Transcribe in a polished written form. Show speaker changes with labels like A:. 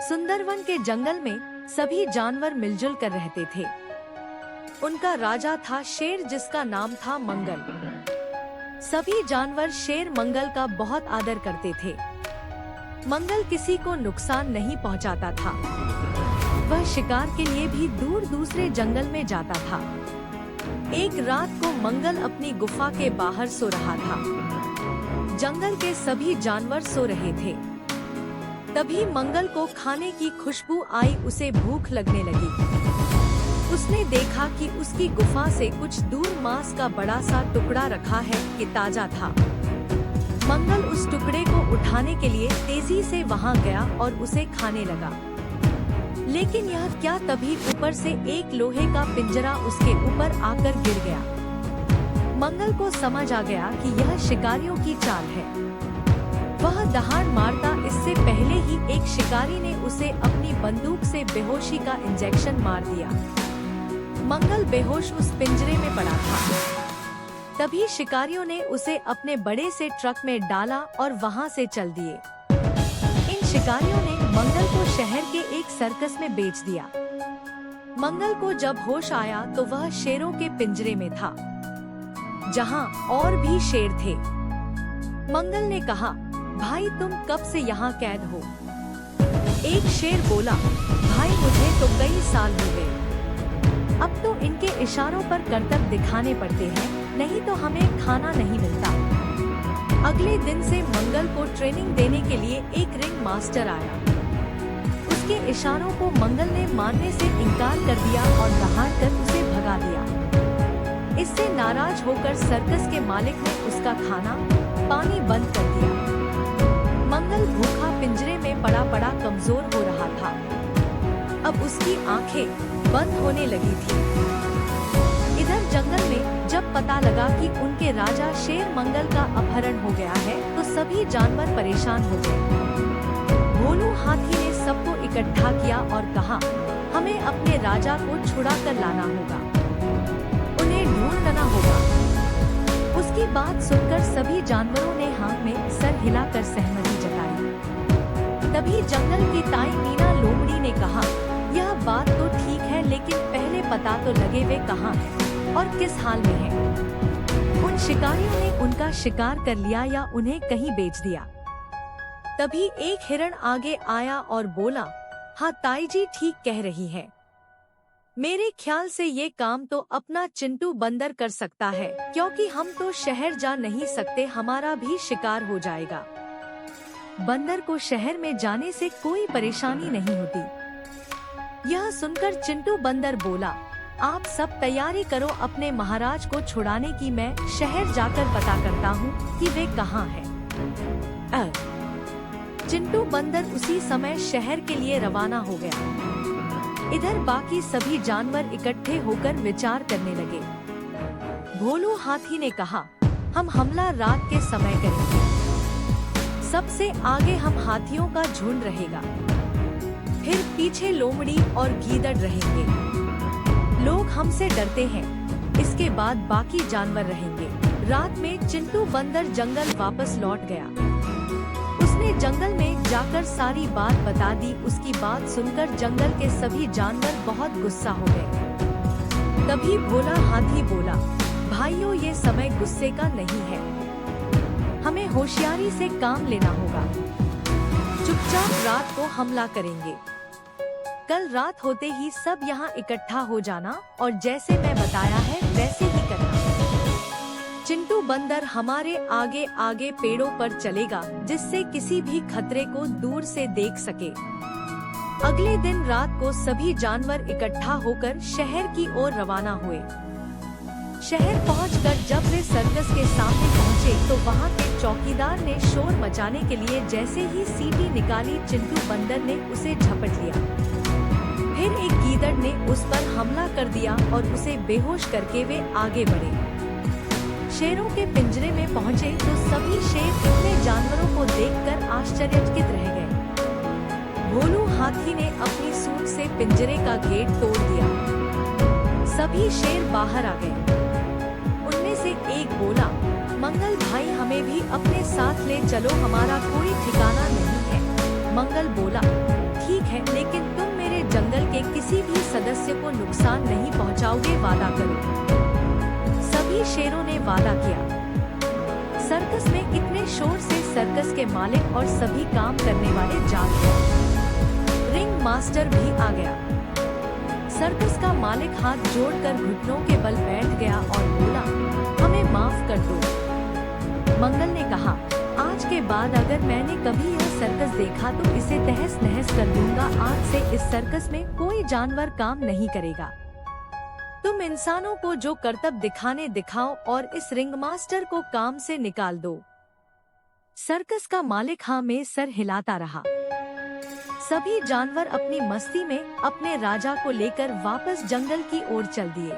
A: सुंदरवन के जंगल में सभी जानवर मिलजुल कर रहते थे। उनका राजा था शेर, जिसका नाम था मंगल। सभी जानवर शेर मंगल का बहुत आदर करते थे। मंगल किसी को नुकसान नहीं पहुंचाता था। वह शिकार के लिए भी दूर दूसरे जंगल में जाता था। एक रात को मंगल अपनी गुफा के बाहर सो रहा था। जंगल के सभी जानवर सो रहे थे। तभी मंगल को खाने की खुशबू आई। उसे भूख लगने लगी। उसने देखा कि उसकी गुफा से कुछ दूर मांस का बड़ा सा टुकड़ा रखा है कि ताजा था। मंगल उस टुकड़े को उठाने के लिए तेजी से वहां गया और उसे खाने लगा। लेकिन यह क्या, तभी ऊपर से एक लोहे का पिंजरा उसके ऊपर आकर गिर गया। मंगल को समझ आ गया कि यह शिकारियों की चाल है। वह दहाड़ मारता, इससे पहले ही एक शिकारी ने उसे अपनी बंदूक से बेहोशी का इंजेक्शन मार दिया। मंगल बेहोश उस पिंजरे में पड़ा था। तभी शिकारियों ने उसे अपने बड़े से ट्रक में डाला और वहां से चल दिए। इन शिकारियों ने मंगल को शहर के एक सर्कस में बेच दिया। मंगल को जब होश आया तो वह शेरों के पिंजरे में था, जहां और भी शेर थे। मंगल ने कहा, भाई तुम कब से यहाँ कैद हो? एक शेर बोला, भाई मुझे तो कई साल हो गए। अब तो इनके इशारों पर करतब दिखाने पड़ते हैं, नहीं तो हमें खाना नहीं मिलता। अगले दिन से मंगल को ट्रेनिंग देने के लिए एक रिंग मास्टर आया। उसके इशारों को मंगल ने मानने से इनकार कर दिया और दहाड़कर उसे भगा दिया। इससे नाराज होकर सर्कस के मालिक ने उसका खाना पानी बंद कर दिया। मंगल भूखा पिंजरे में पड़ा पड़ा कमजोर हो रहा था। अब उसकी आंखें बंद होने लगी थी। इधर जंगल में जब पता लगा कि उनके राजा शेर मंगल का अपहरण हो गया है तो सभी जानवर परेशान हो गए। भोलू हाथी ने सबको इकट्ठा किया और कहा, हमें अपने राजा को छुड़ा कर लाना होगा, उन्हें ढूंढना होगा। उसकी बात सुनकर सभी जानवरों ने हाँ में सर हिलाकर सहमति जताई। तभी जंगल की ताई मीना लोमड़ी ने कहा, यह बात तो ठीक है, लेकिन पहले पता तो लगे वे कहाँ हैं और किस हाल में हैं। उन शिकारियों ने उनका शिकार कर लिया या उन्हें कहीं बेच दिया। तभी एक हिरण आगे आया और बोला, हाँ ताई जी ठीक कह रही है। मेरे ख्याल से ये काम तो अपना चिंटू बंदर कर सकता है, क्योंकि हम तो शहर जा नहीं सकते, हमारा भी शिकार हो जाएगा। बंदर को शहर में जाने से कोई परेशानी नहीं होती। यह सुनकर चिंटू बंदर बोला, आप सब तैयारी करो अपने महाराज को छुड़ाने की, मैं शहर जाकर पता करता हूँ कि वे कहाँ हैं। चिंटू बंदर उसी समय शहर के लिए रवाना हो गया। इधर बाकी सभी जानवर इकट्ठे होकर विचार करने लगे। भोलू हाथी ने कहा, हम हमला रात के समय करेंगे। सबसे आगे हम हाथियों का झुंड रहेगा, फिर पीछे लोमड़ी और गीदड़ रहेंगे। लोग हमसे डरते हैं, इसके बाद बाकी जानवर रहेंगे। रात में चिंटू बंदर जंगल वापस लौट गया। उसने जंगल में जाकर सारी बात बता दी। उसकी बात सुनकर जंगल के सभी जानवर बहुत गुस्सा हो गए। तभी भोला हाथी बोला, भाइयों ये समय गुस्से का नहीं है, हमें होशियारी से काम लेना होगा। चुपचाप रात को हमला करेंगे। कल रात होते ही सब यहाँ इकट्ठा हो जाना और जैसे मैं बताया है वैसे ही करना। चिंटू बंदर हमारे आगे आगे पेड़ों पर चलेगा, जिससे किसी भी खतरे को दूर से देख सके। अगले दिन रात को सभी जानवर इकट्ठा होकर शहर की ओर रवाना हुए। शहर पहुंचकर जब वे सर्कस के सामने पहुंचे तो वहां के चौकीदार ने शोर मचाने के लिए जैसे ही सीटी निकाली, चिंटू बंदर ने उसे झपट लिया। फिर एक गीदड़ ने उस पर हमला कर दिया और उसे बेहोश करके वे आगे बढ़े। शेरों के पिंजरे में पहुंचे तो सभी शेर इतने जानवरों को देखकर आश्चर्यचकित रह गए। भोलू हाथी ने अपनी सूंड से पिंजरे का गेट तोड़ दिया। सभी शेर बाहर आ गए। उनमें से एक बोला, मंगल भाई हमें भी अपने साथ ले चलो, हमारा कोई ठिकाना नहीं है। मंगल बोला, ठीक है, सदस्य को नुकसान नहीं पहुंचाओगे, वादा करो। सभी शेरों ने वादा किया। सर्कस में इतने शोर से सर्कस के मालिक और सभी काम करने वाले जाग गए। रिंग मास्टर भी आ गया। सर्कस का मालिक हाथ जोड़कर घुटनों के बल बैठ गया और बोला, हमें माफ कर दो। मंगल ने कहा, आज के बाद अगर मैंने कभी यह सर्कस देखा तो इसे तहस नहस कर दूंगा। आज से इस सर्कस में कोई जानवर काम नहीं करेगा। तुम इंसानों को जो करतब दिखाने दिखाओ और इस रिंग मास्टर को काम से निकाल दो। सर्कस का मालिक हाँ में सर हिलाता रहा। सभी जानवर अपनी मस्ती में अपने राजा को लेकर वापस जंगल की ओर चल दिए।